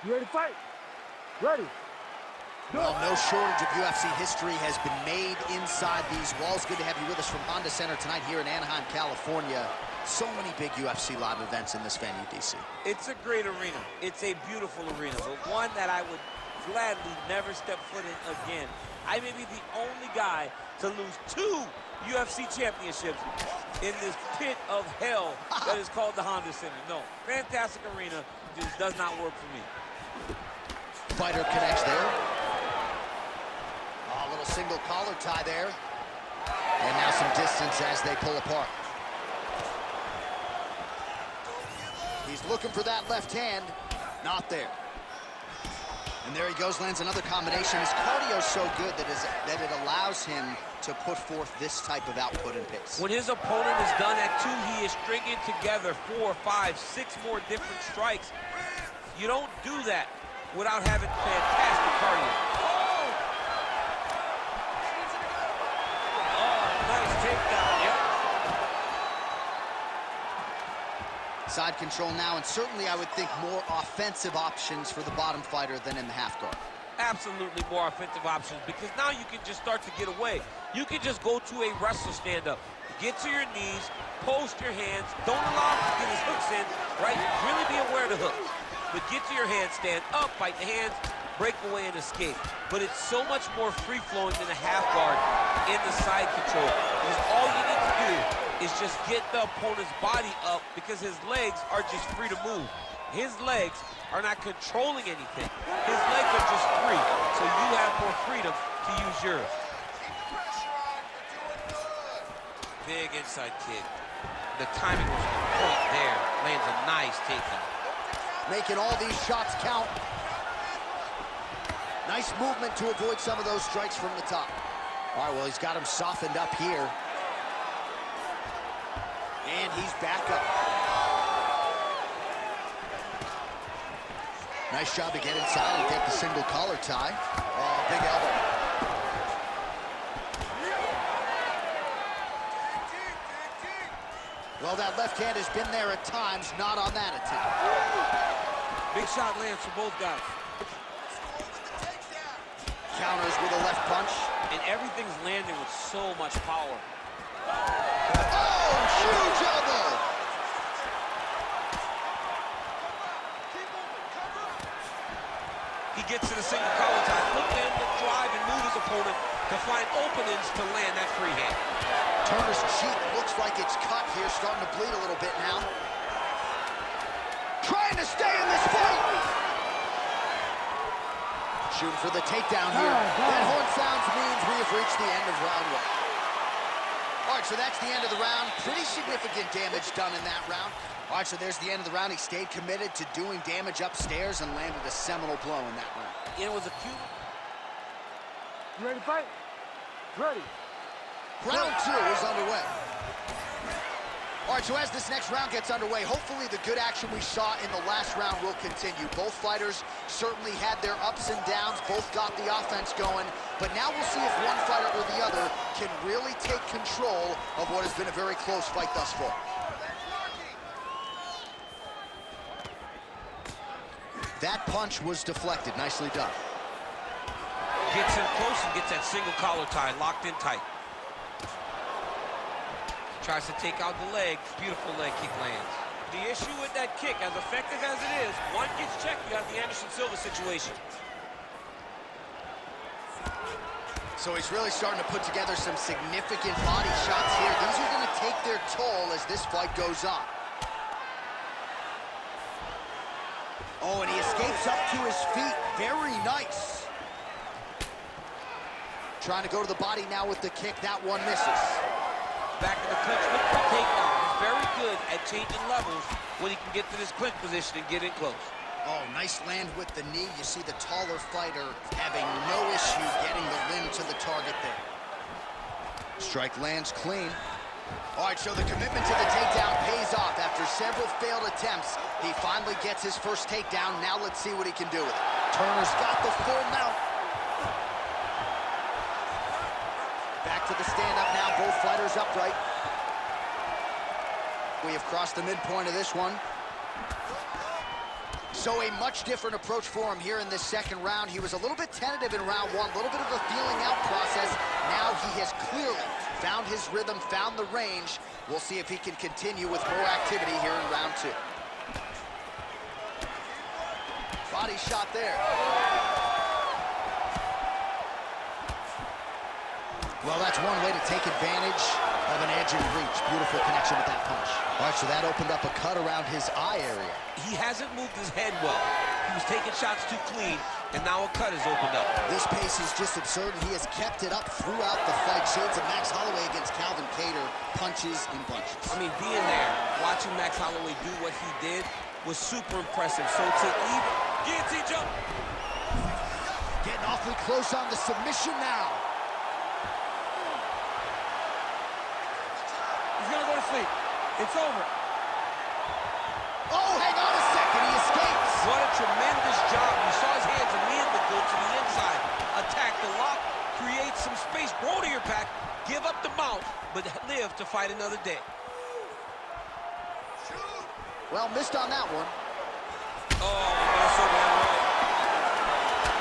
You ready to fight? Ready. Well, no shortage of UFC history has been made inside these walls. Good to have you with us from Honda Center tonight here in Anaheim, California. So many big UFC live events in this venue, DC. It's a great arena. It's a beautiful arena, but one that I would gladly never step foot in again. I may be the only guy to lose 2 UFC championships in this pit of hell that is called the Honda Center. No, fantastic arena, just does not work for me. Fighter connects there. A little single collar tie there. And now some distance as they pull apart. He's looking for that left hand. Not there. And there he goes, lands another combination. His cardio's so good that it allows him to put forth this type of output and pace. When his opponent is done at 2, he is stringing together 4, 5, 6 more different strikes. You don't do that without having fantastic cardio. Oh, nice takedown, yep. Side control now, and certainly I would think more offensive options for the bottom fighter than in the half guard. Absolutely more offensive options, because now you can just start to get away. You can just go to a wrestler stand-up. Get to your knees, post your hands, don't allow him to get his hooks in, right? Really be aware of the hooks. But get to your hands, stand up, fight the hands, break away and escape. But it's so much more free-flowing than a half guard in the side control. Because all you need to do is just get the opponent's body up, because his legs are just free to move. His legs are not controlling anything. His legs are just free, so you have more freedom to use yours. Big inside kick. The timing was on point there. Lands a nice takedown. Making all these shots count. Nice movement to avoid some of those strikes from the top. All right, well, he's got him softened up here. And he's back up. Nice job to get inside and get the single collar tie. Oh, big elbow. Well, that left hand has been there at times, not on that attempt. Big shot lands for both guys. Counters with a left punch. And everything's landing with so much power. Oh, huge elbow! He gets to the single collar tie. Look in the drive and move his opponent to find openings to land that free hand. Turner's cheek looks like it's cut here, starting to bleed a little bit now. Trying to stay in this fight. Shooting for the takedown here. That horn sounds means we have reached the end of round 1. All right, so that's the end of the round. Pretty significant damage done in that round. All right, so there's the end of the round. He stayed committed to doing damage upstairs and landed a seminal blow in that round. It was a cute. You ready to fight? Ready. Round 2 is underway. All right, so as this next round gets underway, hopefully the good action we saw in the last round will continue. Both fighters certainly had their ups and downs, both got the offense going, but now we'll see if one fighter or the other can really take control of what has been a very close fight thus far. That punch was deflected, nicely done. Gets in close and gets that single collar tie locked in tight. Tries to take out the leg. Beautiful leg kick lands. The issue with that kick, as effective as it is, one gets checked, you have the Anderson Silva situation. So he's really starting to put together some significant body shots here. These are going to take their toll as this fight goes on. Oh, and he escapes up to his feet. Very nice. Trying to go to the body now with the kick. That one misses. Back in the clinch with the takedown. He's very good at changing levels when he can get to this clinch position and get in close. Oh, nice land with the knee. You see the taller fighter having no issue getting the limb to the target there. Strike lands clean. All right, so the commitment to the takedown pays off. After several failed attempts, he finally gets his first takedown. Now let's see what he can do with it. Turner's got the full mount. Back to the stand-up now, both fighters upright. We have crossed the midpoint of this one. So a much different approach for him here in this second round. He was a little bit tentative in round one, a little bit of a feeling out process. Now he has clearly found his rhythm, found the range. We'll see if he can continue with more activity here in round two. Body shot there. Well, that's one way to take advantage of an edge and reach. Beautiful connection with that punch. All right, so that opened up a cut around his eye area. He hasn't moved his head well. He was taking shots too clean, and now a cut has opened up. This pace is just absurd, and he has kept it up throughout the fight. Shades of Max Holloway against Calvin Kattar, punches and bunches. I mean, being there, watching Max Holloway do what he did was super impressive. So to even guillotine jump. Getting awfully close on the submission now. He's gonna go to sleep. It's over. Oh, hang on a second, he escapes. What a tremendous job. You saw his hands immediately go to the inside. Attack the lock, create some space, roll to your back, give up the mount, but live to fight another day. Well, missed on that one. Oh, that's so bad.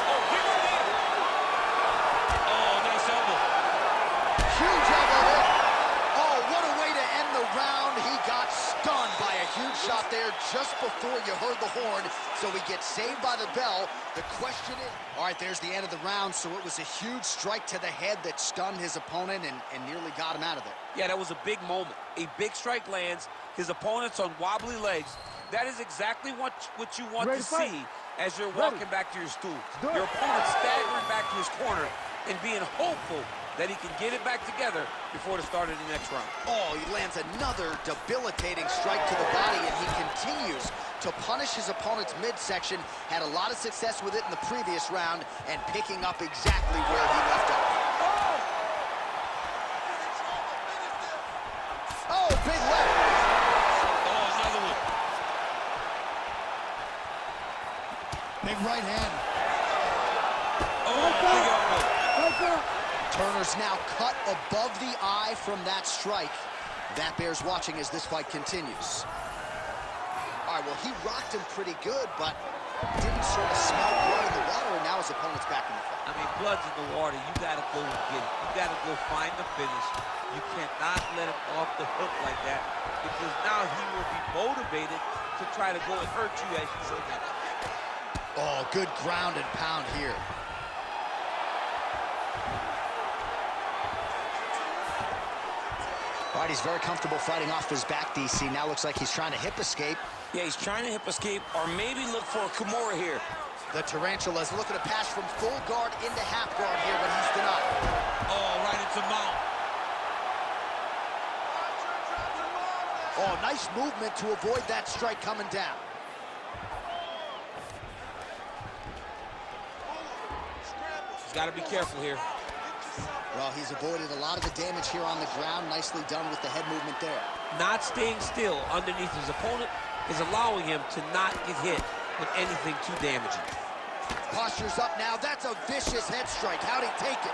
Oh, big one there. Oh, nice elbow. Huge elbow there. Oh, what a way to end the round. He got stunned by a huge shot there just before you heard the horn, so he gets saved by the bell. The question is... All right, there's the end of the round, so it was a huge strike to the head that stunned his opponent and nearly got him out of there. Yeah, that was a big moment. A big strike lands, his opponent's on wobbly legs. That is exactly what you want to see as you're walking back to your stool. Your opponent staggering back to his corner and being hopeful that he can get it back together before the start of the next round. Oh, he lands another debilitating strike to the body, and he continues to punish his opponent's midsection. Had a lot of success with it in the previous round and picking up exactly where he left off. Oh, big left. Oh, another one. Big right hand. Oh, big elbow. Turner's now cut above the eye from that strike. That bears watching as this fight continues. All right, well, he rocked him pretty good, but didn't sort of smell blood in the water, and now his opponent's back in the fight. I mean, blood's in the water. You got to go and get it. You got to go find the finish. You cannot let him off the hook like that, because now he will be motivated to try to go and hurt you as you say that. Oh, good ground and pound here. All right, he's very comfortable fighting off his back, DC. Now looks like he's trying to hip escape. Yeah, he's trying to hip escape or maybe look for a Kimura here. The Tarantula's looking to pass from full guard into half guard here, but he's denied. Oh, right into mount. Oh, nice movement to avoid that strike coming down. He's got to be careful here. Well, he's avoided a lot of the damage here on the ground. Nicely done with the head movement there. Not staying still underneath his opponent is allowing him to not get hit with anything too damaging. Posture's up now. That's a vicious head strike. How'd he take it?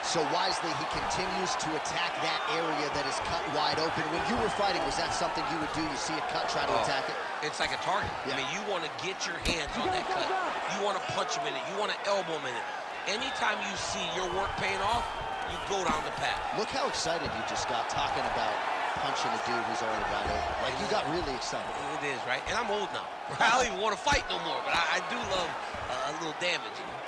So wisely, he continues to attack that area that is cut wide open. When you were fighting, was that something you would do? You see a cut, try to attack it? It's like a target. Yeah. I mean, you want to get your hands on that cut. You want to punch him in it. You want to elbow him in it. Anytime you see your work paying off, you go down the path. Look how excited you just got talking about punching a dude who's already wide open. Like, you got really excited. It is, right? And I'm old now. I don't even want to fight no more, but I do love a little damage. You know?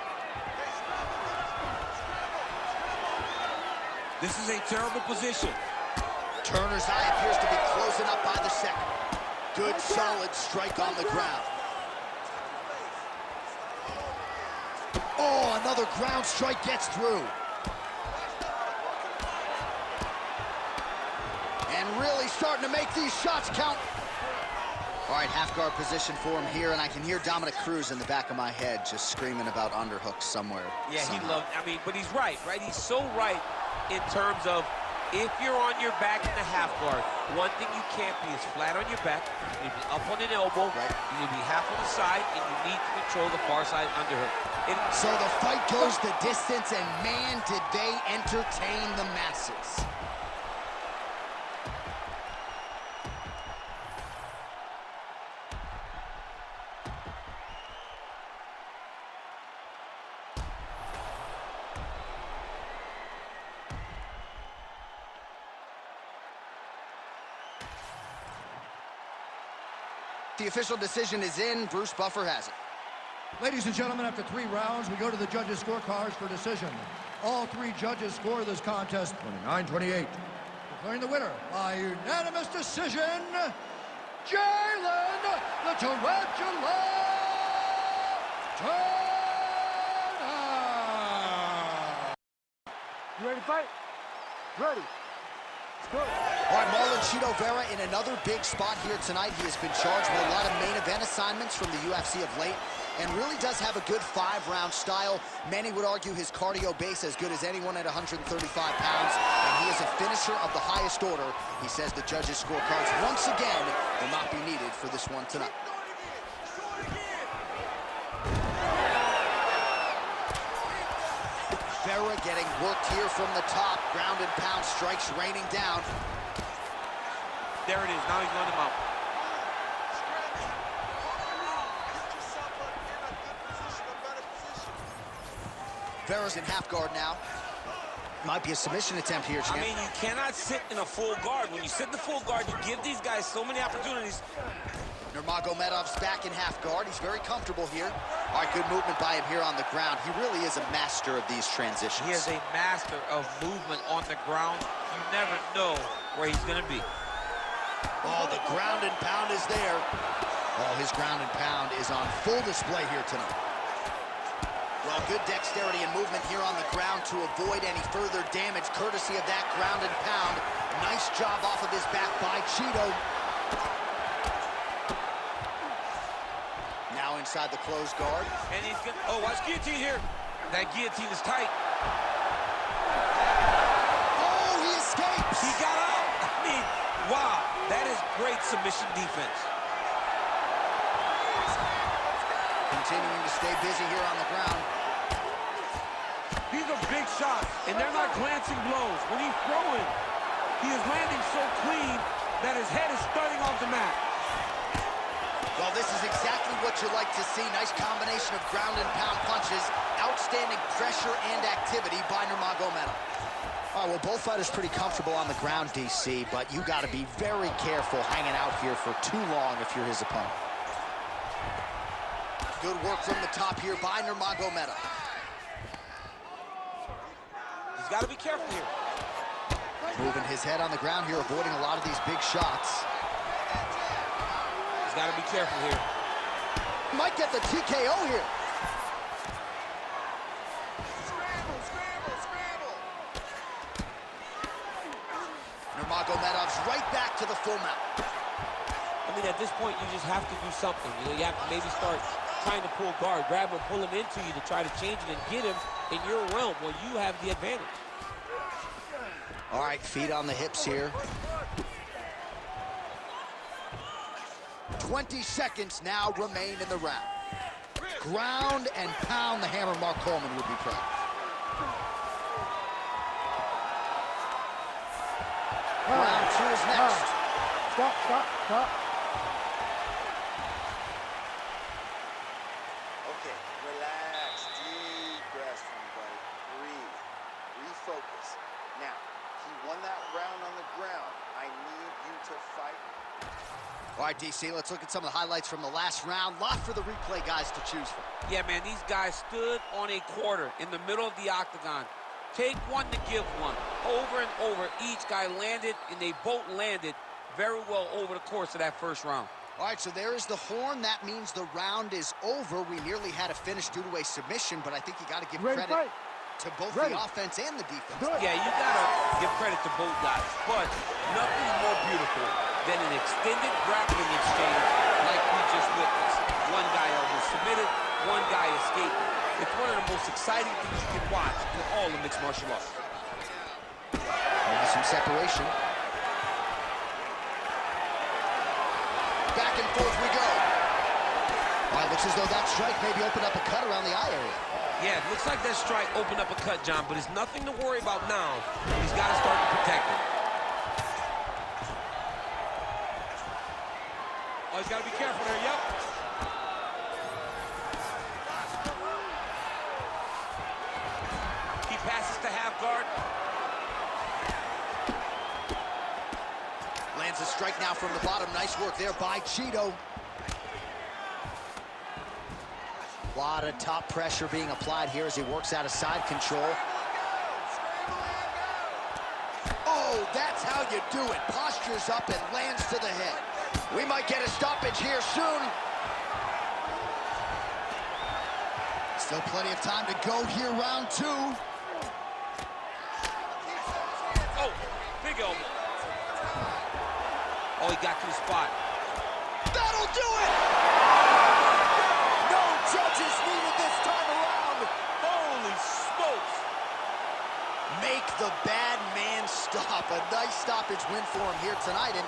This is a terrible position. Turner's eye appears to be closing up by the second. Good, solid strike on the ground. Oh, another ground strike gets through. And really starting to make these shots count. All right, half guard position for him here, and I can hear Dominic Cruz in the back of my head just screaming about underhooks somewhere. Yeah, somehow. he loved, I mean, but he's right? He's so right in terms of if you're on your back in the half guard, one thing you can't be is flat on your back. You need to be up on an elbow. Right. You need to be half on the side, and you need to control the far side underhook. So the fight goes the distance, and man, did they entertain the masses. The official decision is in. Bruce Buffer has it. Ladies and gentlemen, after 3 rounds, we go to the judges' scorecards for decision. All 3 judges score this contest 29-28. Declaring the winner by unanimous decision, Jalen the Tarantula Turner! You ready to fight? Ready. All right, Marlon Chito Vera in another big spot here tonight. He has been charged with a lot of main event assignments from the UFC of late and really does have a good 5-round style. Many would argue his cardio base as good as anyone at 135 pounds, and he is a finisher of the highest order. He says the judges' scorecards once again will not be needed for this one tonight. Vera getting worked here from the top. Ground and pound strikes raining down. There it is. Now he's running him out. Vera's in half guard now. Might be a submission attempt here, champ. I mean, you cannot sit in a full guard. When you sit in the full guard, you give these guys so many opportunities. Nurmagomedov's back in half guard. He's very comfortable here. All right, good movement by him here on the ground. He really is a master of these transitions. He is a master of movement on the ground. You never know where he's going to be. Oh, the ground and pound is there. Oh, his ground and pound is on full display here tonight. Well, good dexterity and movement here on the ground to avoid any further damage, courtesy of that ground and pound. Nice job off of his back by Chito. Now inside the closed guard. And he's going to... Oh, watch guillotine here. That guillotine is tight. Oh, he escapes. He got out. I mean, wow. That is great submission defense. Continuing to stay busy here on the ground. These are big shots, and they're not glancing blows. When he's throwing, he is landing so clean that his head is starting off the mat. Well, this is exactly what you like to see. Nice combination of ground and pound punches. Outstanding pressure and activity by Nurmagomedov. All right, well, both fighters pretty comfortable on the ground, DC, but you got to be very careful hanging out here for too long if you're his opponent. Good work from the top here by Nurmagomedov. He's got to be careful here. Moving his head on the ground here, avoiding a lot of these big shots. He's got to be careful here. Might get the TKO here. Nurmagomedov's right back to the full mount. I mean, at this point, you just have to do something. You know, you have to maybe start trying to pull guard, grab him, pull him into you to try to change it and get him in your realm. Well, you have the advantage. All right, feet on the hips here. 20 seconds now remain in the round. Ground and pound the hammer. Mark Coleman would be proud. Round 2 is next. Stop. Okay, relax, deep breaths from you, buddy. Breathe, refocus. Now, he won that round on the ground. I need you to fight. All right, DC, let's look at some of the highlights from the last round. Lot for the replay guys to choose from. Yeah, man, these guys stood on a quarter in the middle of the octagon. Take one to give one. Over and over, each guy landed, and they both landed very well over the course of that first round. All right, so there is the horn. That means the round is over. We nearly had a finish due to a submission, but I think you got to give credit to both the offense and the defense. Yeah, you got to give credit to both guys, but nothing more beautiful than an extended grappling exchange like we just witnessed. One guy almost submitted, one guy escaped. It's one of the most exciting things you can watch in all of mixed martial arts. Now some separation. Back and forth we go. All right, looks as though that strike maybe opened up a cut around the eye area. Yeah, it looks like that strike opened up a cut, John, but it's nothing to worry about now. He's got to start to protect it. Oh, he's got to be careful there, yep. He passes to half guard. Lands a strike now from the bottom. Nice work there by Chito. A lot of top pressure being applied here as he works out of side control. Oh, that's how you do it. Postures up and lands to the head. We might get a stoppage here soon. Still plenty of time to go here, round 2. Oh, big elbow. Oh, he got to the spot. That'll do it! No judges needed this time around. Holy smokes. Make the bad man stop. A nice stoppage win for him here tonight, and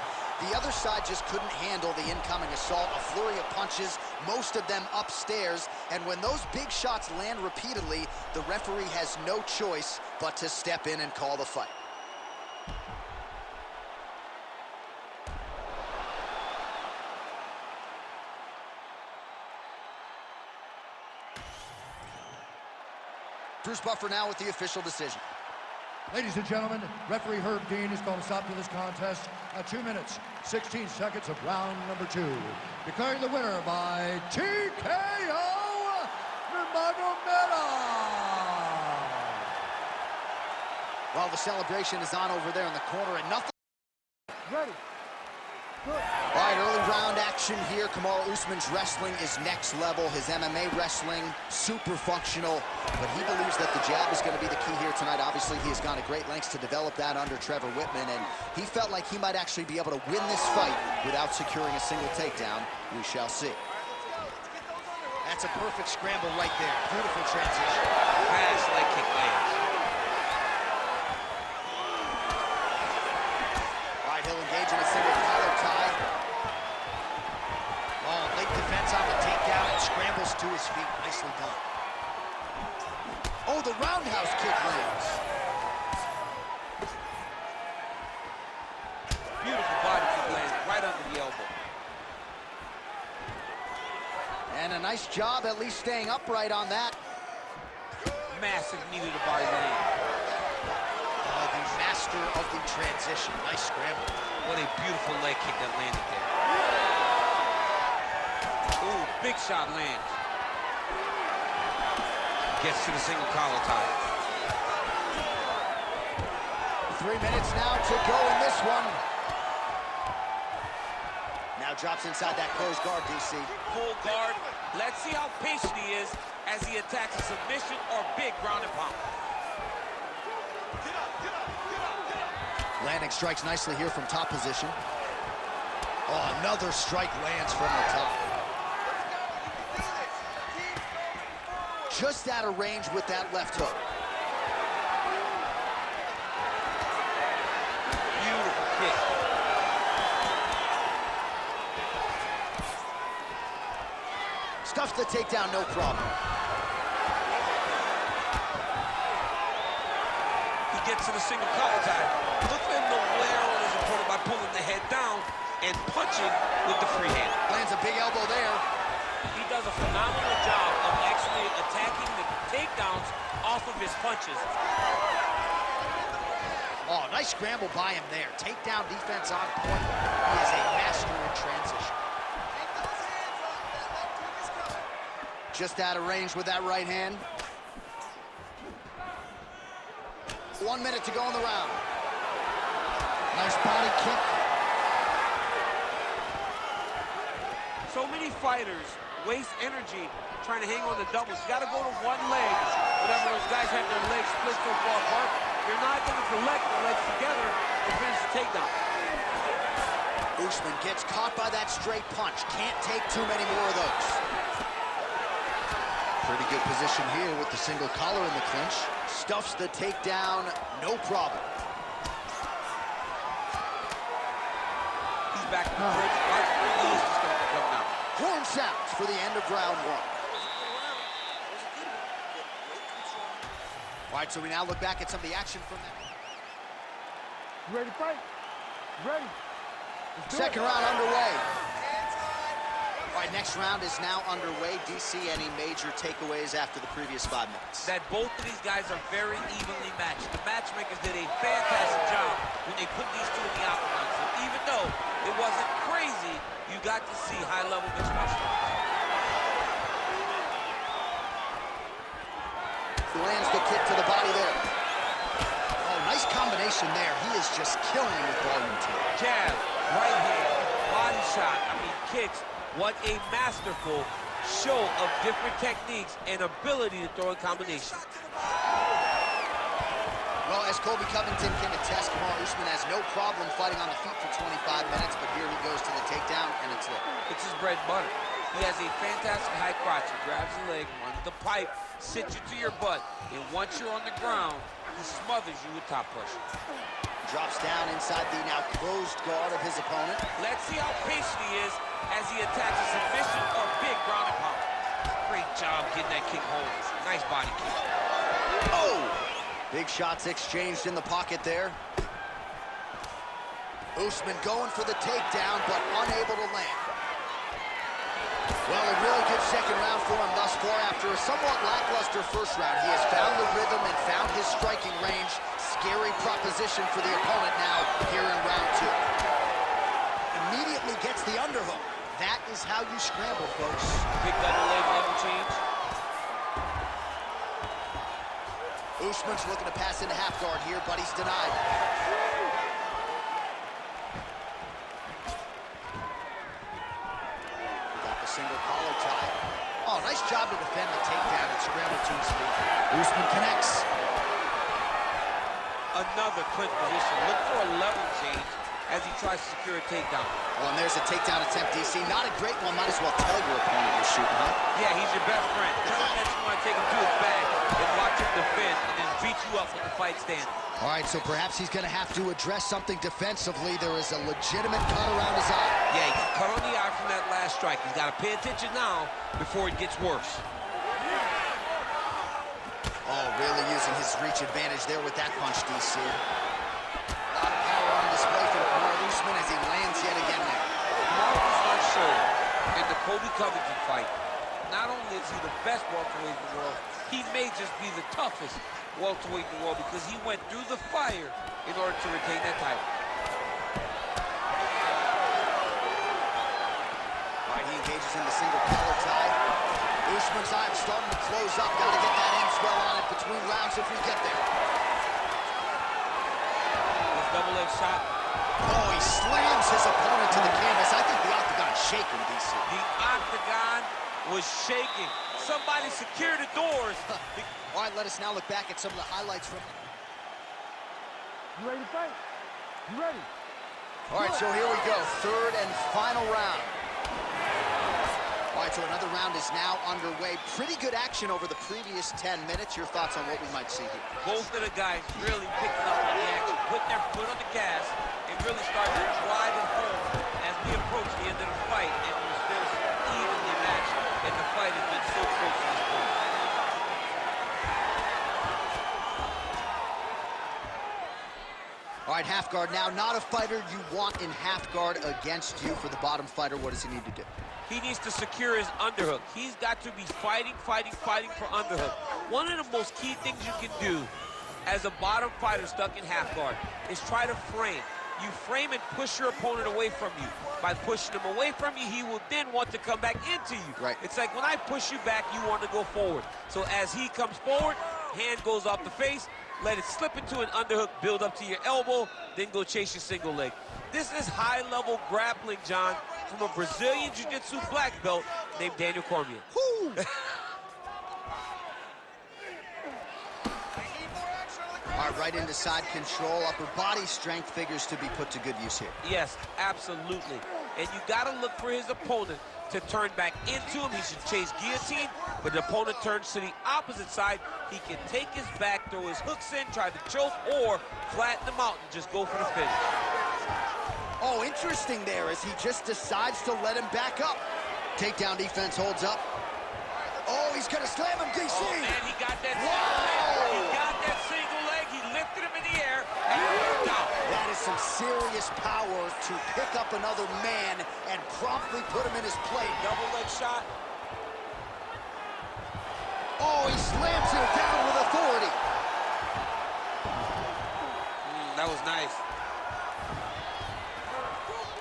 the other side just couldn't handle the incoming assault. A flurry of punches, most of them upstairs, and when those big shots land repeatedly, the referee has no choice but to step in and call the fight. Bruce Buffer now with the official decision. Ladies and gentlemen, referee Herb Dean is going to stop to this contest at 2 minutes, 16 seconds of round number 2. Declaring the winner by TKO, Nurmagomedov. Well, the celebration is on over there in the corner, and nothing. Ready. Good. All right, early round action here. Kamaru Usman's wrestling is next level. His MMA wrestling, super functional. But he believes that the jab is going to be the key here tonight. Obviously, he has gone to great lengths to develop that under Trevor Whitman. And he felt like he might actually be able to win this fight without securing a single takedown. We shall see. That's a perfect scramble right there. Beautiful transition. Fast leg kick lands. All right, he'll engage in a single collar tie. Oh, late defense on the takedown and scrambles to his feet. Nicely done. Oh, the roundhouse kick lands. Beautiful body kick lands right under the elbow. And a nice job at least staying upright on that. Massive knee to the body land. Oh, the master of the transition. Nice scramble. What a beautiful leg kick that landed there. Ooh, big shot lands. Gets to the single collar tie. 3 minutes now to go in this one. Now drops inside that closed guard, DC. Full guard. Let's see how patient he is as he attacks a submission or big ground and pound. Landing strikes nicely here from top position. Oh, another strike lands from the top. Just out of range with that left hook. Beautiful kick. Stuffs the takedown, no problem. He gets to the single collar tie. Look at him to wear on his opponent by pulling the head down and punching with the free hand. Lands a big elbow there. He does a phenomenal job of actually attacking the takedowns off of his punches. Oh, nice scramble by him there. Takedown defense on point. He is a master in transition. Just out of range with that right hand. 1 minute to go in the round. Nice body kick. So many fighters waste energy trying to hang on to doubles. You got to go to one leg. Whenever those guys have their legs split so far apart, you're not going to collect the legs together to finish the takedown. Usman gets caught by that straight punch. Can't take too many more of those. Pretty good position here with the single collar in the clinch. Stuffs the takedown, no problem. He's back to the bridge. Watch where he is just going to come now. Horn sounds for the end of round 1. All right, so we now look back at some of the action from that. You ready to fight? Ready. Second round underway. All right, next round is now underway. DC, any major takeaways after the previous 5 minutes? That both of these guys are very evenly matched. The matchmakers did a fantastic job when they put these two in the octagon. So even though it wasn't crazy, you got to see high-level mixed martial arts. Lands the kick to the body there. Oh, nice combination there. He is just killing him with volume too. Jab, right hand, body shot, kicks. What a masterful show of different techniques and ability to throw in combination. Well, as Colby Covington can attest, Kamaru Usman has no problem fighting on the feet for 25 minutes, but here he goes to the takedown, and it's there. It's his bread and butter. He has a fantastic high crotch. He grabs the leg, runs the pipe, sits you to your butt, and once you're on the ground, he smothers you with top pressure. Drops down inside the now closed guard of his opponent. Let's see how patient he is as he attacks a submission or big ground and pound. Great job getting that kick home. Nice body kick. Oh! Big shots exchanged in the pocket there. Usman going for the takedown, but unable to land. Well, a really good second round for him thus far. After a somewhat lackluster first round, he has found the rhythm and found his striking range. Scary proposition for the opponent now here in round two. Immediately gets the underhook. That is how you scramble, folks. Big double leg level change. Usman's looking to pass into half guard here, but he's denied. Got the single collar tie. Oh, nice job to defend the takedown and scramble to his feet. Usman connects. Another clinch position. Look for a level change as he tries to secure a takedown. Oh, and there's a takedown attempt, DC. Not a great one. Might as well tell your opponent you're shooting, huh? Yeah, he's your best friend. Tell him that you want to take him to his bag and watch him defend and then beat you up when the fight stands. All right, so perhaps he's going to have to address something defensively. There is a legitimate cut around his eye. Yeah, he can cut on the eye from that last strike. He's got to pay attention now before it gets worse. Oh, really using his reach advantage there with that punch, DC. A lot of power on display for Kamaru Usman as he lands yet again there. Kamaru Usman showed in the Colby Covington fight, not only is he the best welterweight in the world, he may just be the toughest welterweight in the world because he went through the fire in order to retain that title. All right, he engages in the single collar tie. Usman's eye starting to close up. Got to get that end swell on it between rounds if we get there. His double leg shot. Oh, he slams his opponent to the canvas. I think the octagon's shaking, DC. The octagon was shaking. Somebody secure the doors. All right, let us now look back at some of the highlights from... You ready to fight? You ready? All right, so here we go. Third and final round. All right, so another round is now underway. Pretty good action over the previous 10 minutes. Your thoughts on what we might see here? Both of the guys really picking up on the action, putting their foot on the gas, and really starting to drive it home as we approach the end of the fight, and we're still evenly matched, and the fight has been so close to this point. All right, half guard now. Not a fighter you want in half guard against you. For the bottom fighter, what does he need to do? He needs to secure his underhook. He's got to be fighting for underhook. One of the most key things you can do as a bottom fighter stuck in half guard is try to frame. You frame and push your opponent away from you. By pushing him away from you, he will then want to come back into you. Right. It's like when I push you back, you want to go forward. So as he comes forward, hand goes off the face, let it slip into an underhook, build up to your elbow, then go chase your single leg. This is high-level grappling, John, from a Brazilian Jiu-Jitsu black belt named Daniel Cormier. All right, right into side control. Upper body strength figures to be put to good use here. Yes, absolutely. And you got to look for his opponent to turn back into him. He should chase guillotine, but the opponent turns to the opposite side. He can take his back, throw his hooks in, try to choke, or flatten him out and just go for the finish. Oh, interesting there as he just decides to let him back up. Takedown defense holds up. Oh, he's gonna slam him, DC. Oh, man, he got that single leg. He got that single leg. He lifted him in the air and worked out. That is some serious power to pick up another man and promptly put him in his plate. Double leg shot. Oh, he slams him down with authority. That was nice.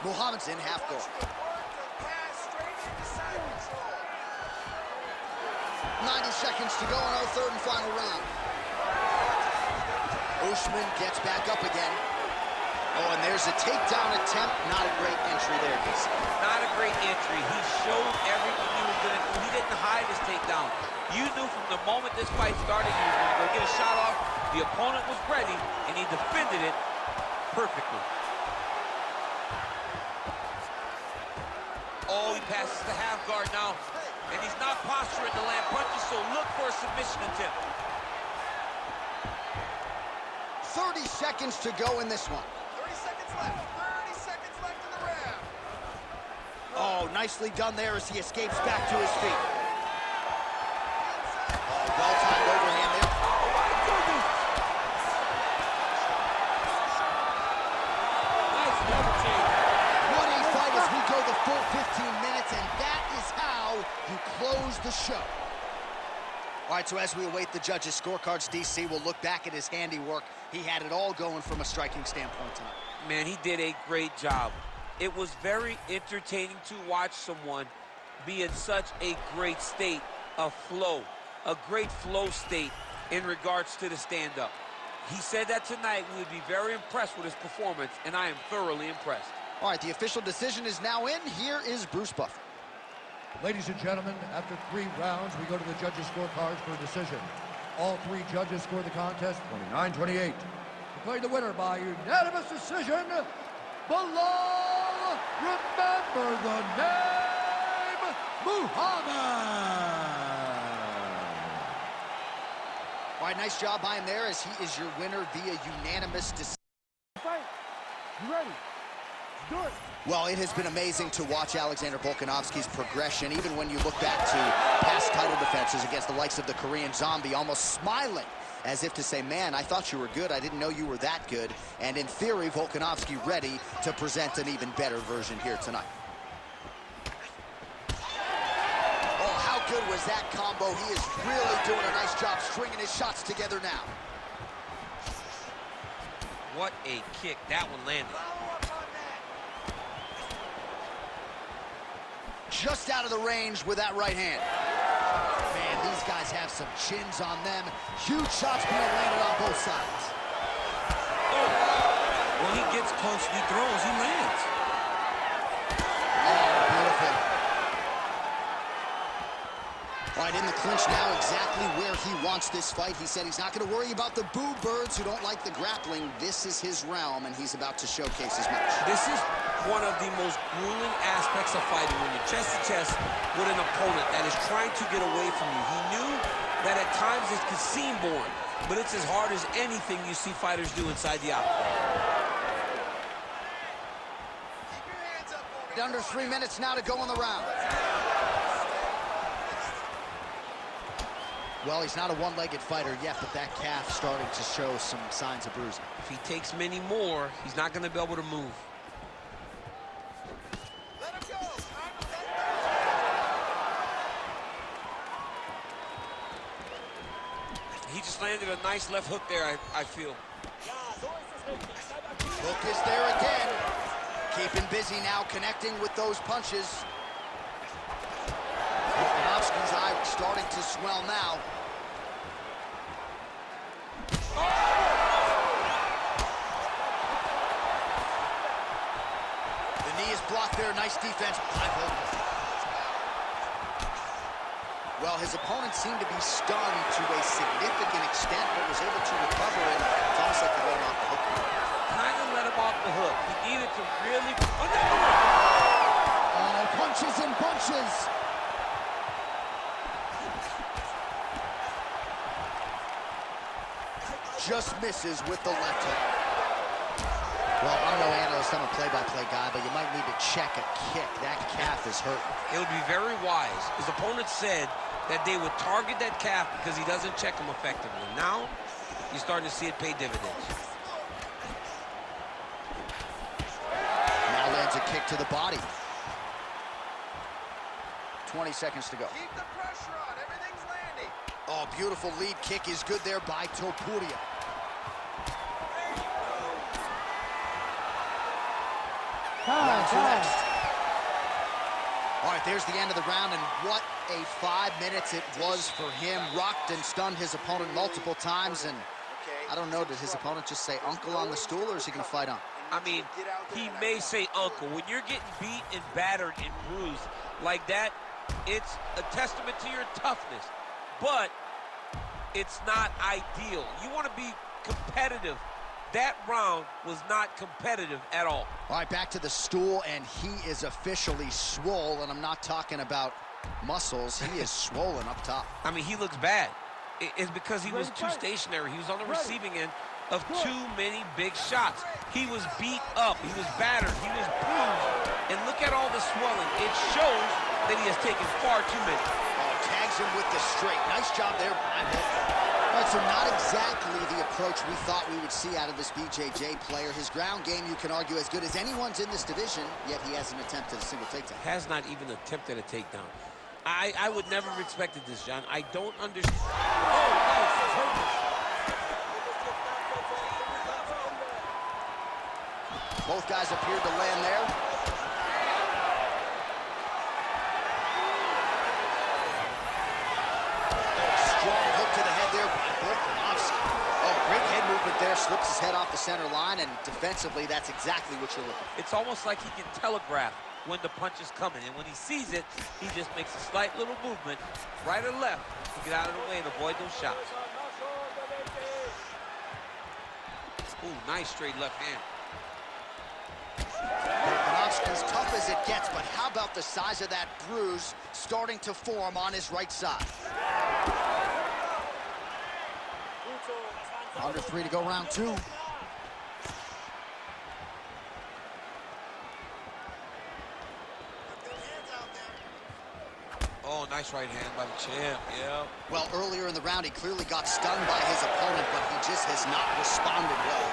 Muhammad's in half guard. 90 seconds to go in our third and final round. Usman gets back up again. Oh, and there's a takedown attempt. Not a great entry there, DC. Not a great entry. He showed everything he was going to do. He didn't hide his takedown. You knew from the moment this fight started he was going to go get a shot off. The opponent was ready, and he defended it perfectly. Oh, he passes the half guard now, and he's not posturing to land punches, so look for a submission attempt. 30 seconds to go in this one. 30 seconds left. 30 seconds left in the round. Oh, nicely done there as he escapes back to his feet. Oh, well-timed overhand there. Oh, my goodness! Nice double change. What a fight as we go the full 15 minutes, and that is how you close the show. All right, so as we await the judges' scorecards, DC will look back at his handiwork. He had it all going from a striking standpoint tonight. Man, he did a great job. It was very entertaining to watch someone be in such a great state of flow, a great flow state in regards to the stand-up. He said that tonight we would be very impressed with his performance, and I am thoroughly impressed. All right, the official decision is now in. Here is Bruce Buffer. Ladies and gentlemen, after 3 rounds, we go to the judges' scorecards for a decision. All 3 judges score the contest 29-28. Declaring the winner by unanimous decision, Bilal, remember the name, Muhammad. All right, nice job by him there as he is your winner via unanimous decision. Fight. You ready? Let's do it. Well, it has been amazing to watch Alexander Volkanovski's progression, even when you look back to past title defenses against the likes of the Korean Zombie, almost smiling as if to say, man, I thought you were good. I didn't know you were that good. And in theory, Volkanovski ready to present an even better version here tonight. Oh, how good was that combo? He is really doing a nice job stringing his shots together now. What a kick. That one landed. Just out of the range with that right hand. Man, these guys have some chins on them. Huge shots being landed on both sides. Oh. When he gets close, he throws, he lands. Oh, beautiful. All right, in the clinch now, exactly where he wants this fight. He said he's not going to worry about the boo birds who don't like the grappling. This is his realm, and he's about to showcase his match. This is one of the most grueling aspects of fighting, when you're chest to chest with an opponent that is trying to get away from you. He knew that at times it could seem boring, but it's as hard as anything you see fighters do inside the octagon. Under 3 minutes now to go in the round. Well, he's not a one-legged fighter yet, but that calf starting to show some signs of bruising. If he takes many more, he's not going to be able to move. Let him go. He just landed a nice left hook there, I feel. Hook is there again. Keeping busy now, connecting with those punches. Volkanovski's eye starting to swell now. The knee is blocked there. Nice defense by Volkov. Well, his opponent seemed to be stunned to a significant extent, but was able to recover, and it's almost like he let him off the hook. Kind of let him off the hook. He needed to really... Oh, punches and bunches. Just misses with the left hook. Well, I'm no analyst, I'm a play-by-play guy, but you might need to check a kick. That calf is hurt. It would be very wise. His opponent said that they would target that calf because he doesn't check him effectively. Now, you're starting to see it pay dividends. Now lands a kick to the body. 20 seconds to go. Keep the pressure on. Everything's landing. Oh, beautiful lead kick is good there by Topuria. Round two next. All right, right, there's the end of the round, and what a 5 minutes it was for him. Rocked and stunned his opponent multiple times, and I don't know, did his opponent just say uncle on the stool, or is he going to fight on? I mean, he may say uncle. When you're getting beat and battered and bruised like that, it's a testament to your toughness. But it's not ideal. You want to be competitive. That round was not competitive at all. All right, back to the stool, and he is officially swole, and I'm not talking about muscles. He is swollen up top. I mean, he looks bad. It's because he was too stationary. He was on the receiving end of too many big shots. He was beat up. He was battered. He was bruised. And look at all the swelling. It shows that he has taken far too many. Oh, tags him with the straight. Nice job there by Volkanovski. All right, so not exactly the approach we thought we would see out of this BJJ player. His ground game, you can argue, as good as anyone's in this division, yet he hasn't attempted a single takedown. Has not even attempted a takedown. I would never have expected this, John. I don't understand. Oh, nice. Both guys appeared to land there. Strong hook to the head there by Volkanovski. Oh, great head movement there. Slips his head off the center line, and defensively, that's exactly what you're looking for. It's almost like he can telegraph when the punch is coming, and when he sees it, he just makes a slight little movement, right or left, to get out of the way and avoid those shots. Ooh, nice straight left hand. Volkanovski's tough as it gets, but how about the size of that bruise starting to form on his right side? Under 3 to go, round 2. Oh, nice right hand by the champ, yeah. Well, earlier in the round, he clearly got stunned by his opponent, but he just has not responded well.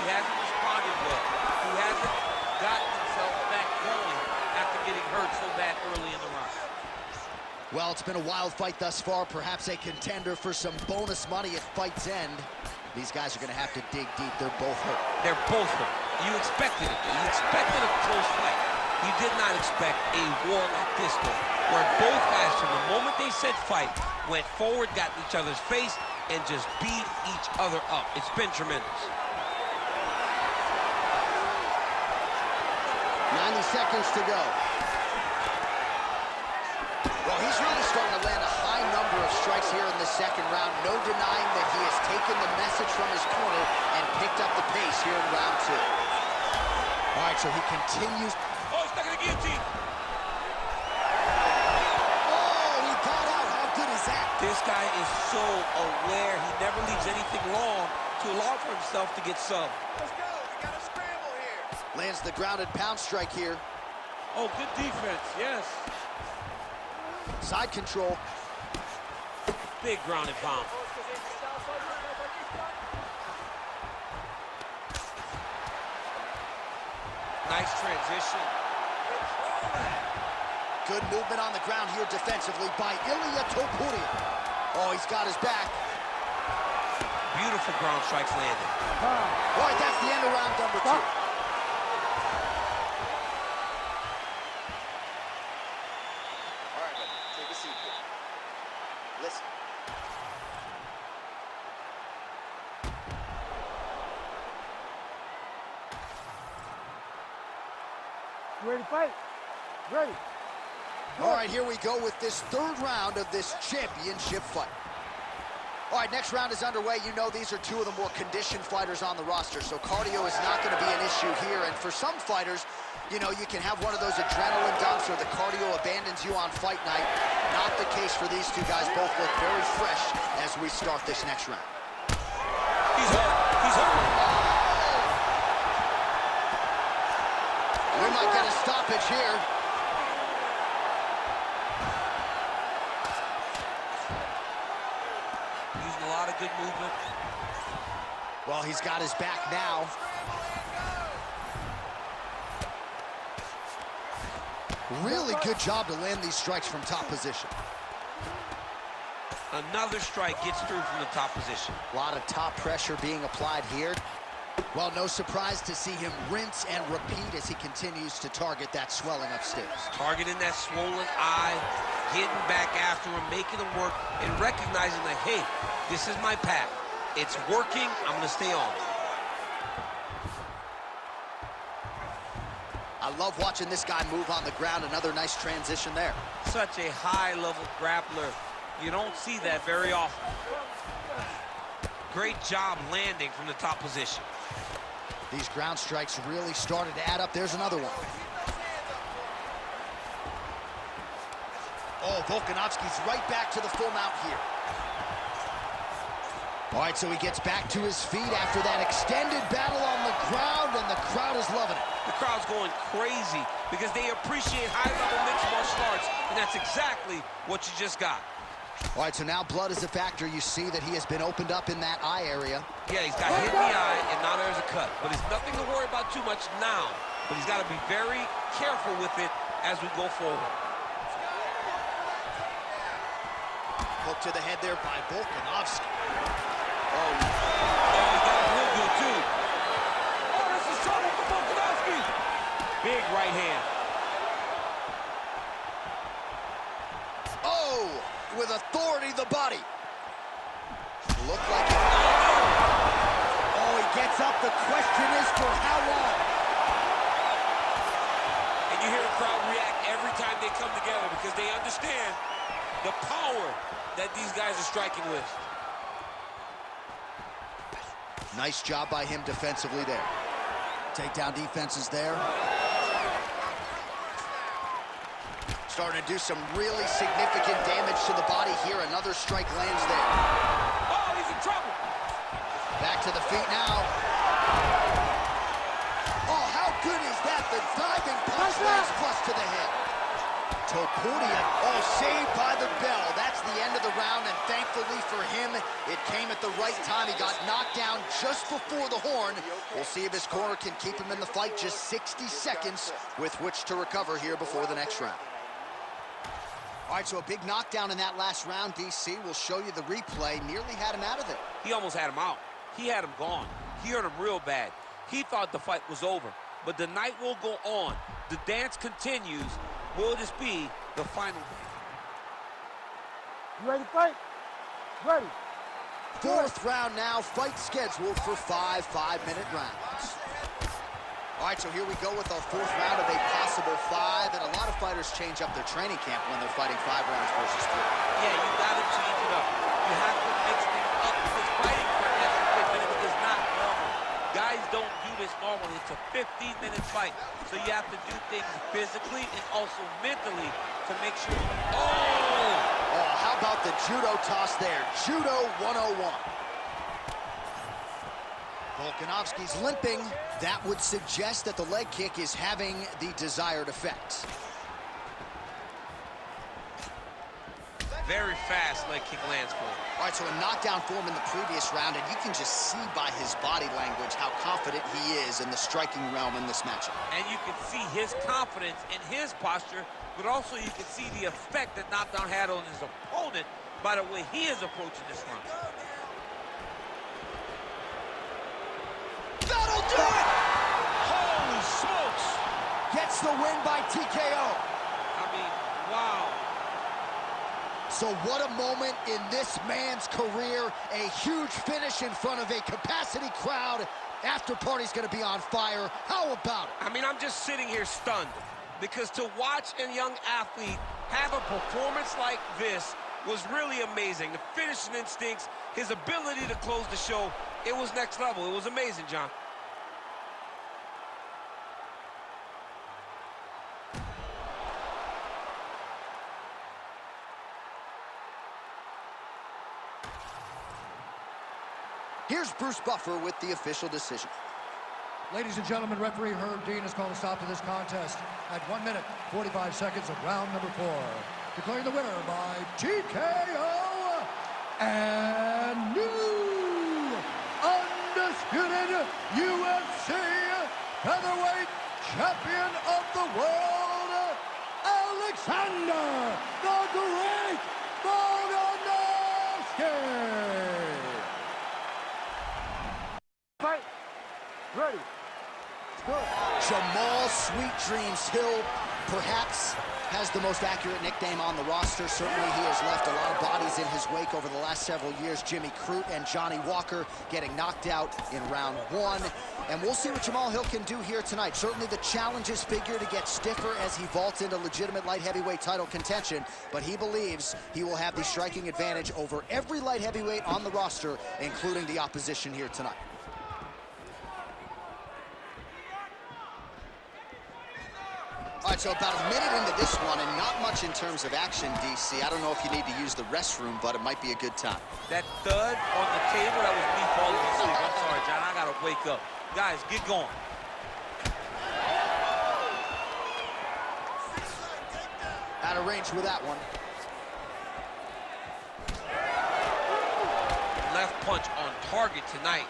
He hasn't responded well. He hasn't gotten himself back going after getting hurt so bad early in the round. Well, it's been a wild fight thus far, perhaps a contender for some bonus money at fight's end. These guys are going to have to dig deep. They're both hurt. They're both hurt. You expected it. You expected a close fight. You did not expect a war like this one, where both guys, from the moment they said fight, went forward, got in each other's face, and just beat each other up. It's been tremendous. 90 seconds to go. Well, he's really starting to land a high number of strikes here in the second round. No denying that he has taken the message from his corner and picked up the pace here in round 2. All right, so he continues. Oh, stuck in the guillotine. Oh, he got out. How good is that? This guy is so aware. He never leaves anything long to allow for himself to get subbed. Let's go. We got a scramble here. Lands the grounded pound strike here. Oh, good defense, yes. Side control. Big grounded pound. Nice transition. Good movement on the ground here defensively by Topuria. Oh, he's got his back. Beautiful ground strikes landed. All right, that's the end of round number 2. All right, buddy. Take a seat here. Listen. You ready to fight? Ready. All right, here we go with this third round of this championship fight. All right, next round is underway. You know these are two of the more conditioned fighters on the roster, so cardio is not going to be an issue here. And for some fighters, you know, you can have one of those adrenaline dumps or the cardio abandons you on fight night. Not the case for these two guys. Both look very fresh as we start this next round. He's hurt. He's hurt. We might get a stoppage here. Using a lot of good movement. Well, he's got his back now. Really good job to land these strikes from top position. Another strike gets through from the top position. A lot of top pressure being applied here. Well, no surprise to see him rinse and repeat as he continues to target that swelling upstairs. Targeting that swollen eye, getting back after him, making him work, and recognizing that, hey, this is my path. It's working, I'm gonna stay on. I love watching this guy move on the ground. Another nice transition there. Such a high-level grappler. You don't see that very often. Great job landing from the top position. These ground strikes really started to add up. There's another one. Oh, Volkanovski's right back to the full mount here. All right, so he gets back to his feet after that extended battle on the ground, and the crowd is loving it. The crowd's going crazy because they appreciate high-level mixed martial arts, and that's exactly what you just got. All right, so now blood is a factor. You see that he has been opened up in that eye area. Yeah, he's got hit in the eye, and now there's a cut. But it's nothing to worry about too much now. But he's got to be very careful with it as we go forward. Hook to the head there by Volkanovski. Oh, he got him real good, too. Oh, this is trouble for Volkanovski. Big right hand. Oh, with authority, the body. Looked like it. Oh, he gets up. The question is for how long? And you hear the crowd react every time they come together because they understand the power that these guys are striking with. Nice job by him defensively there. Takedown defense is there. Starting to do some really significant damage to the body here. Another strike lands there. Oh, he's in trouble. Back to the feet now. Oh, how good is that? The diving punch lands flush to the head. Topuria, oh, saved by the bell. That's the end of the round, and thankfully for him, it came at the right time. He got knocked down just before the horn. We'll see if his corner can keep him in the fight. Just 60 seconds with which to recover here before the next round. All right, so a big knockdown in that last round, DC. We'll show you the replay. Nearly had him out of there. He almost had him out. He had him gone. He hurt him real bad. He thought the fight was over. But the night will go on. The dance continues. Will this be the final? You ready to fight? Ready. Fourth round now. Fight scheduled for 5 5-minute rounds. All right, so here we go with our fourth round of a possible 5, and a lot of fighters change up their training camp when they're fighting 5 rounds versus 3. Yeah, you got to change it up. You have to mix things up because fighting for an extra 10 minutes is not normal. Guys don't do this normally. It's a 15-minute fight, so you have to do things physically and also mentally to make sure. Oh, how about the judo toss there? Judo 101. Volkanovski's limping. That would suggest that the leg kick is having the desired effect. Very fast leg kick lands for him. All right, so a knockdown for him in the previous round, and you can just see by his body language how confident he is in the striking realm in this matchup. And you can see his confidence in his posture, but also you can see the effect that knockdown had on his opponent by the way he is approaching this round. That'll do it! Holy smokes! Gets the win by TKO. I mean, wow. So what a moment in this man's career. A huge finish in front of a capacity crowd. After party's gonna be on fire. How about it? I mean, I'm just sitting here stunned because to watch a young athlete have a performance like this was really amazing. The finishing instincts, his ability to close the show, it was next level. It was amazing, John. Here's Bruce Buffer with the official decision. Ladies and gentlemen, referee Herb Dean has called a stop to this contest at 1 minute, 45 seconds of round number 4. Declaring the winner by TKO and new undisputed UFC featherweight champion of the world, Alexander the Great Volkanovski. Fight. Jamal Sweet Dreams Hill, perhaps has the most accurate nickname on the roster. Certainly he has left a lot of bodies in his wake over the last several years. Jimmy Crute and Johnny Walker getting knocked out in round 1. And we'll see what Jamal Hill can do here tonight. Certainly the challenges figure to get stiffer as he vaults into legitimate light heavyweight title contention, but he believes he will have the striking advantage over every light heavyweight on the roster, including the opposition here tonight. All right, so about a minute into this one, and not much in terms of action, DC. I don't know if you need to use the restroom, but it might be a good time. That thud on the table, that was me falling asleep. I'm sorry, John, I gotta wake up. Guys, get going. Out of range with that one. Left punch on target tonight.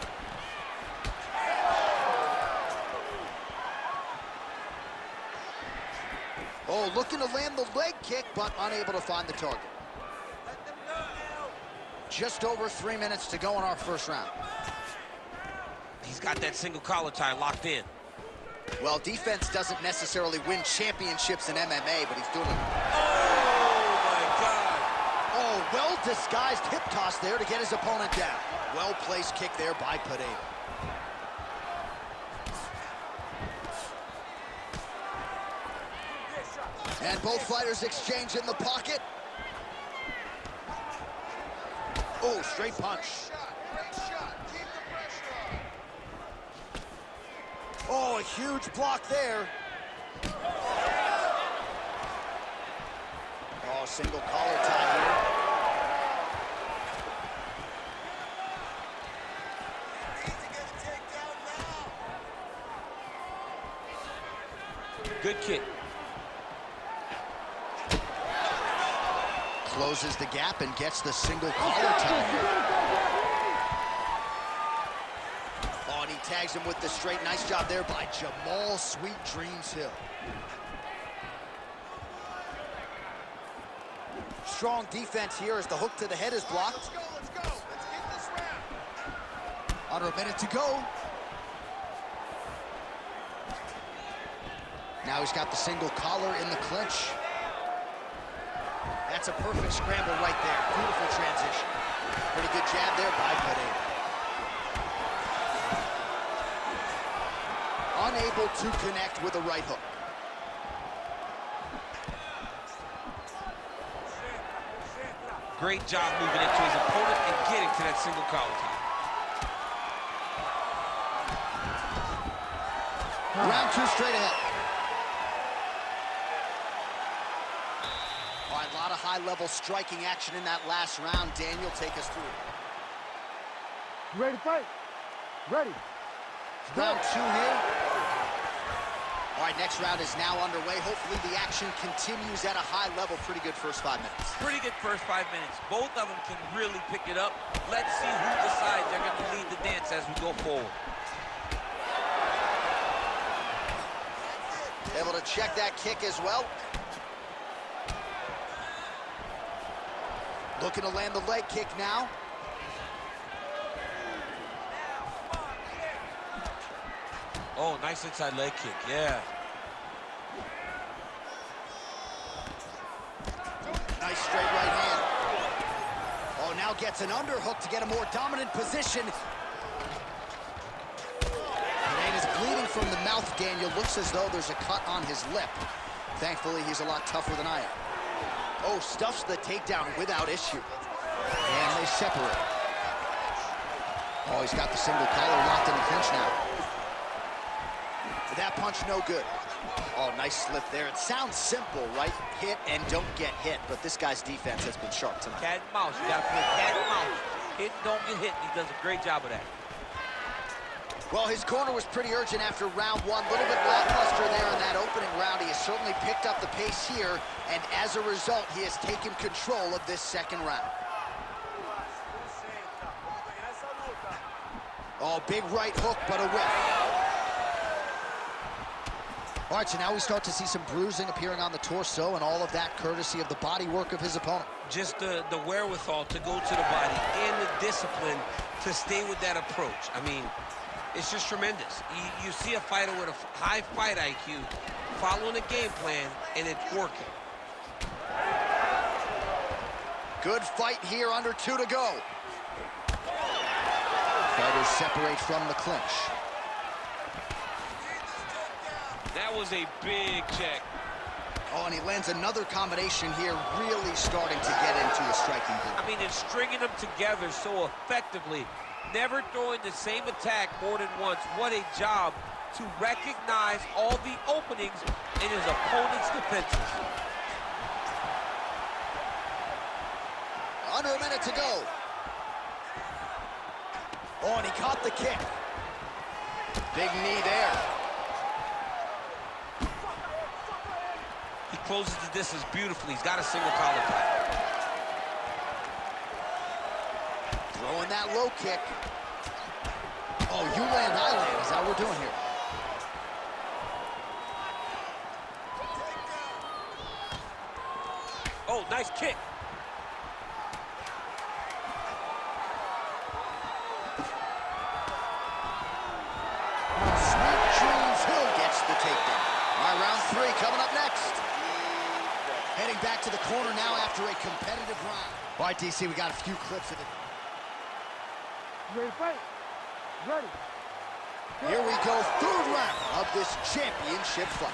Oh, looking to land the leg kick, but unable to find the target. Just over 3 minutes to go in our first round. He's got that single collar tie locked in. Well, defense doesn't necessarily win championships in MMA, but he's doing it. Oh, my God. Oh, well-disguised hip toss there to get his opponent down. Well-placed kick there by Periera. And both fighters exchange in the pocket. Oh, straight punch. Great shot. Keep the pressure on. Oh, a huge block there. Oh, single collar tie here. Need to get a takedown now. Good kick. Closes the gap and gets the single collar tie here. Oh, and he tags him with the straight. Nice job there by Jamal Sweet Dreams Hill. Strong defense here as the hook to the head is blocked. Let's go. Let's get this round. Under a minute to go. Now he's got the single collar in the clinch. That's a perfect scramble right there. Beautiful transition. Pretty good jab there by Periera. Unable to connect with a right hook. Great job moving into his opponent and getting to that single collar tie. Round 2 straight ahead. All right, a lot of high-level striking action in that last round. Daniel, take us through it. You ready to fight? Ready. Round 2 here. All right, next round is now underway. Hopefully the action continues at a high level. Pretty good first 5 minutes. Pretty good first 5 minutes. Both of them can really pick it up. Let's see who decides they're going to lead the dance as we go forward. Able to check that kick as well. Looking to land the leg kick now. Oh, nice inside leg kick, yeah. Nice straight right hand. Oh, now gets an underhook to get a more dominant position. Periera's bleeding from the mouth, Daniel. Looks as though there's a cut on his lip. Thankfully, he's a lot tougher than I am. Oh, stuffs the takedown without issue. And they separate. Oh, he's got the single collar locked in the clinch now. That punch no good. Oh, nice slip there. It sounds simple, right? Hit and don't get hit, but this guy's defense has been sharp tonight. Cat and mouse. You got to play cat and mouse. Hit and don't get hit. He does a great job of that. Well, his corner was pretty urgent after round 1. A little bit lackluster there in that opening round. He has certainly picked up the pace here, and as a result, he has taken control of this second round. Oh, big right hook, but a whiff. All right, so now we start to see some bruising appearing on the torso, and all of that courtesy of the body work of his opponent. Just the wherewithal to go to the body and the discipline to stay with that approach. I mean, It's just tremendous. You see a fighter with a high fight IQ following a game plan, and it's working. Good fight here, under 2 to go. Fighters separate from the clinch. That was a big check. Oh, and he lands another combination here, really starting to get into a striking groove. I mean, it's stringing them together so effectively, never throwing the same attack more than once. What a job to recognize all the openings in his opponent's defenses. Under a minute to go. Oh, and he caught the kick. Big knee there. He closes the distance beautifully. He's got a single collar tie. Throwing that low kick. Oh, you land, I land. Is that what we're doing here? Oh, nice kick. Round 3 coming up next. Heading back to the corner now after a competitive round. All right, DC, we got a few clips of it. You ready to fight? Ready. Here we go, 3rd round of this championship fight.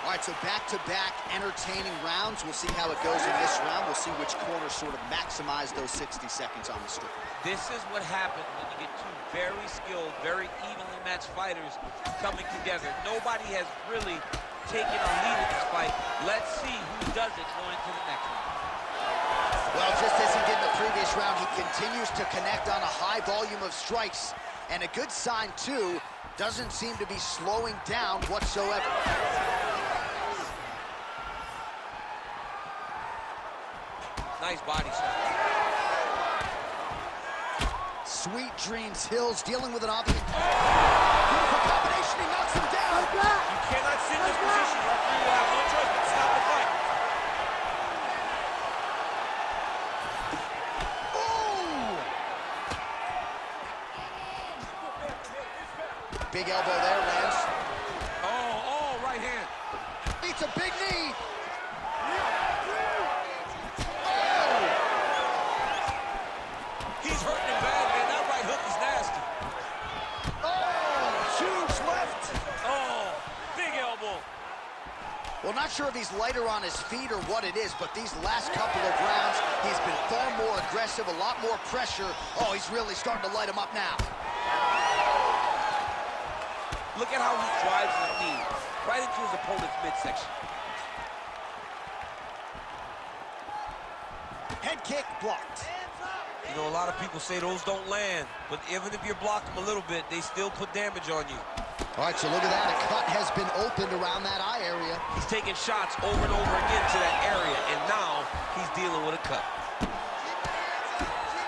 All right, so back-to-back entertaining rounds. We'll see how it goes in this round. We'll see which corner sort of maximize those 60 seconds on the street. This is what happens when you get two very skilled, very evenly matched fighters coming together. Nobody has really taken a lead in this fight. Let's see who does it going into the next one. Well, just as he did in the previous round, he continues to connect on a high volume of strikes. And a good sign, too, doesn't seem to be slowing down whatsoever. Nice body shot. Sweet Dreams Hills dealing with an obvious... Beautiful combination, he knocks him down. You cannot sit in this position. You will have no choice but to stop the fight. Ooh! Big elbow there, lands. Oh, right hand. It's a big knee. He's hurting him bad, man. That right hook is nasty. Oh, huge left. Oh, big elbow. Well, not sure if he's lighter on his feet or what it is, but these last couple of rounds, he's been far more aggressive, a lot more pressure. Oh, he's really starting to light him up now. Look at how he drives his knee right into his opponent's midsection. Head kick blocked. You know, a lot of people say those don't land, but even if you block them a little bit, they still put damage on you. All right, so look at that. A cut has been opened around that eye area. He's taking shots over and over again to that area, and now he's dealing with a cut.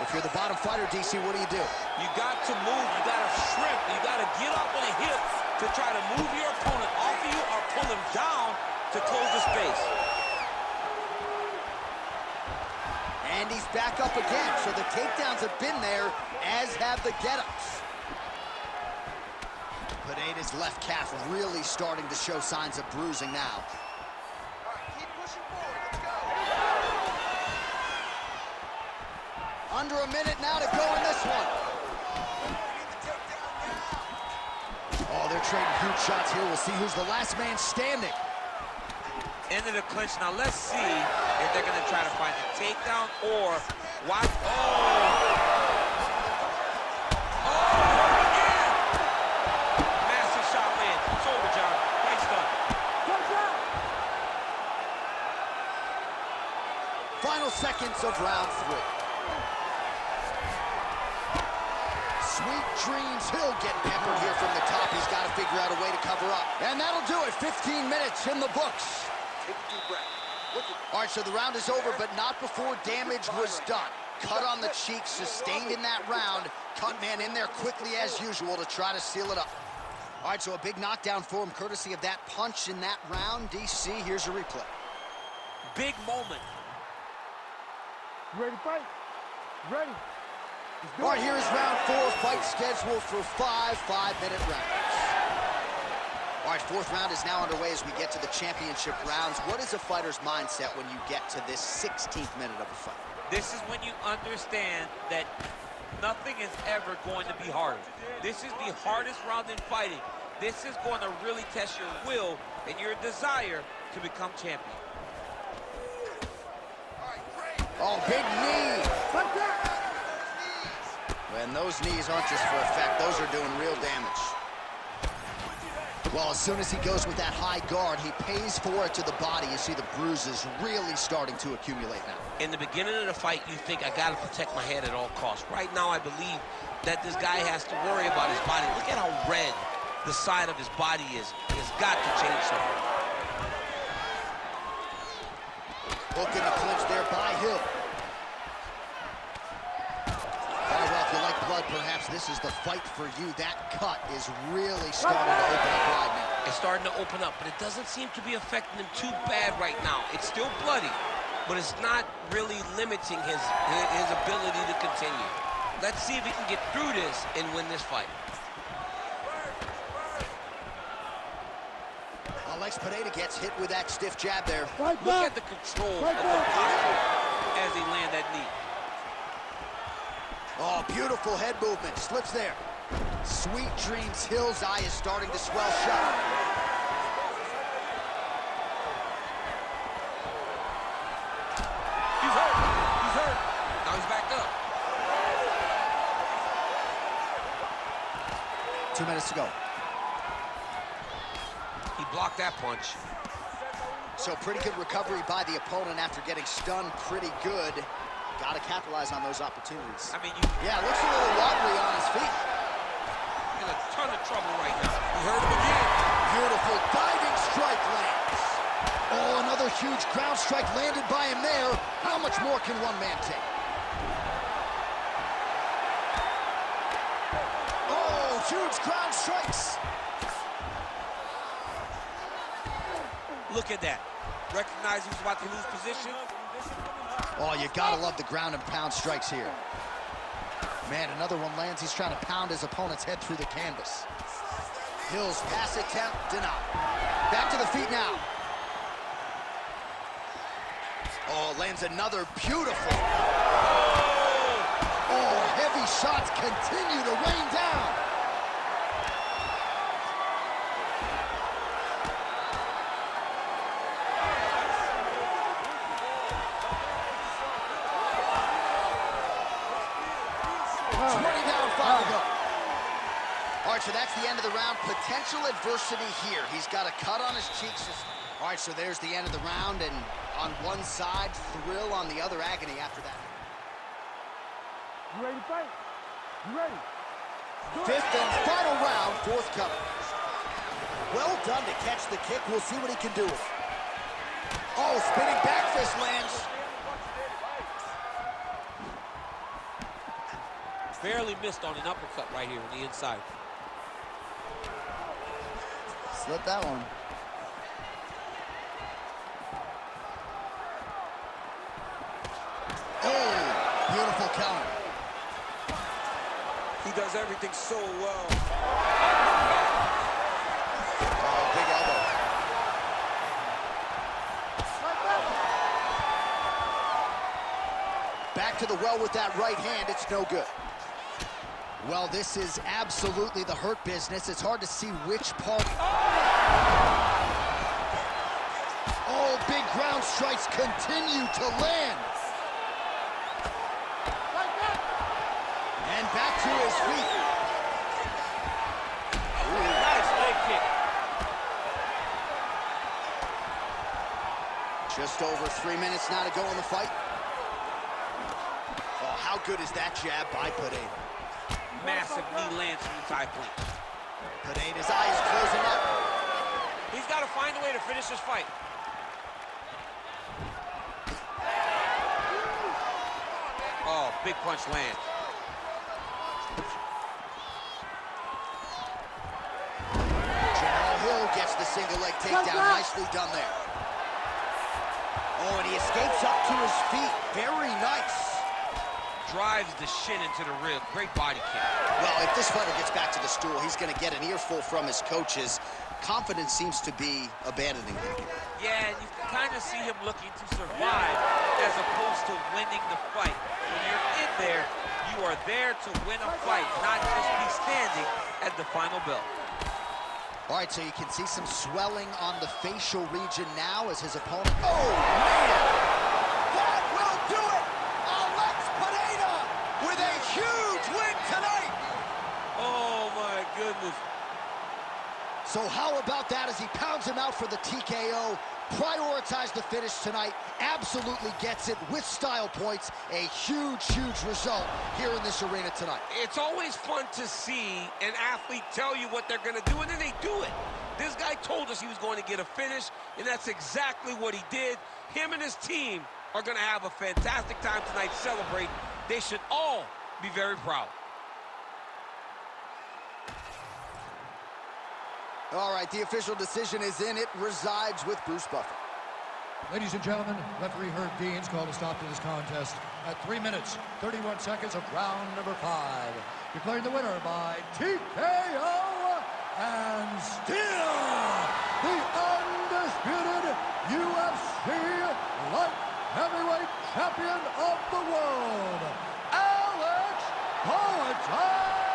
If you're the bottom fighter, DC, what do? You got to move, you got to shrimp, you got to get up on a hip to try to move your opponent off of you or pull him down to close the space. And he's back up again, so the takedowns have been there, as have the get-ups. Pineda's left calf really starting to show signs of bruising now. All right, keep pushing forward. Let's go. Under a minute now to go in this one. Oh, they're trading huge shots here. We'll see who's the last man standing. Into the clinch. Now let's see if they're going to try to find a takedown or watch. Again! Massive shot lands. It's over, John. Nice done. Final seconds of round 3. Sweet Dreams Hill getting peppered here from the top. He's got to figure out a way to cover up. And that'll do it. 15 minutes in the books. Take a deep breath. Look at All right, so the round is over, but not before damage was done. Cut on the cheek, sustained in that round. Cut man in there quickly as usual to try to seal it up. All right, so a big knockdown for him, courtesy of that punch in that round. DC, here's a replay. Big moment. You ready to fight? Ready. All right, here is round 4, fight scheduled for 5 5-minute rounds. All right, 4th round is now underway as we get to the championship rounds. What is a fighter's mindset when you get to this 16th minute of a fight? This is when you understand that nothing is ever going to be harder. This is the hardest round in fighting. This is going to really test your will and your desire to become champion. Oh, big knee. And those knees aren't just for effect. Those are doing real damage. Well, as soon as he goes with that high guard, he pays for it to the body. You see the bruises really starting to accumulate now. In the beginning of the fight, you think, I got to protect my head at all costs. Right now, I believe that this guy has to worry about his body. Look at how red the side of his body is. He has got to change something. Hook in the clinch there by Hill. All right, well, if you like blood, perhaps this is the fight for you. That cut is really starting to open up wide now. It's starting to open up, but it doesn't seem to be affecting him too bad right now. It's still bloody, but it's not really limiting his ability to continue. Let's see if he can get through this and win this fight. Alex Periera gets hit with that stiff jab there. Look at the control of the posture as he lands that knee. Oh, beautiful head movement. Slips there. Sweet dreams. Hill's eye is starting to swell shut. He's hurt. He's hurt. Now he's backed up. 2 minutes to go. He blocked that punch. So pretty good recovery by the opponent after getting stunned pretty good. Got to capitalize on those opportunities. I mean, Yeah, looks a little wobbly on his feet. in a ton of trouble right now. He hurt him again. Beautiful diving strike lands. Oh, another huge ground strike landed by him there. How much more can one man take? Oh, huge ground strikes. Look at that. Recognize he was about to lose position. Oh, you gotta love the ground and pound strikes here. Man, another one lands. He's trying to pound his opponent's head through the canvas. Hill's pass attempt denied. Back to the feet now. Oh, lands another beautiful. Oh, heavy shots continue to rain down. All right, so that's the end of the round. Potential adversity here. He's got a cut on his cheeks. All right, so there's the end of the round, and on one side, thrill, on the other, agony after that. You ready to fight? You ready? 5th and final round, 4th coming. Well done to catch the kick. We'll see what he can do with it. Oh, spinning back fist lands. Barely missed on an uppercut right here on the inside. Slip that one. Oh, beautiful counter. He does everything so well. Oh, big elbow. Back to the well with that right hand. It's no good. Well, this is absolutely the hurt business. It's hard to see which part. Oh, big ground strikes continue to land. And back to his feet. Ooh, nice leg kick. Just over 3 minutes now to go in the fight. Oh, how good is that jab by Periera? Massive knee lands from the tie point. Periera's eyes closing up. He's got to find a way to finish this fight. Oh, big punch lands. Hill gets the single leg takedown. Nicely done there. Oh, and he escapes up to his feet. Very nice. drives the shin into the rib. Great body kick. Well, if this fighter gets back to the stool, he's going to get an earful from his coaches. Confidence seems to be abandoning him. Yeah, and you can kind of see him looking to survive as opposed to winning the fight. When you're in there, you are there to win a fight, not just be standing at the final bell. All right, so you can see some swelling on the facial region now as his opponent... Oh, man! That will do it! Alex Pereira with a huge win tonight! Oh, my goodness. So how about that as he pounds him out for the TKO? Prioritized the finish tonight. Absolutely gets it with style points. A huge, huge result here in this arena tonight. It's always fun to see an athlete tell you what they're going to do, and then they do it. This guy told us he was going to get a finish, and that's exactly what he did. Him and his team are going to have a fantastic time tonight, celebrate. They should all be very proud. All right, the official decision is in. It resides with Bruce Buffer. Ladies and gentlemen, referee Herb Deans called a stop to this contest at 3 minutes, 31 seconds of round number 5. Declaring the winner by TKO and still the undisputed UFC light heavyweight champion of the world, Alex Pereira.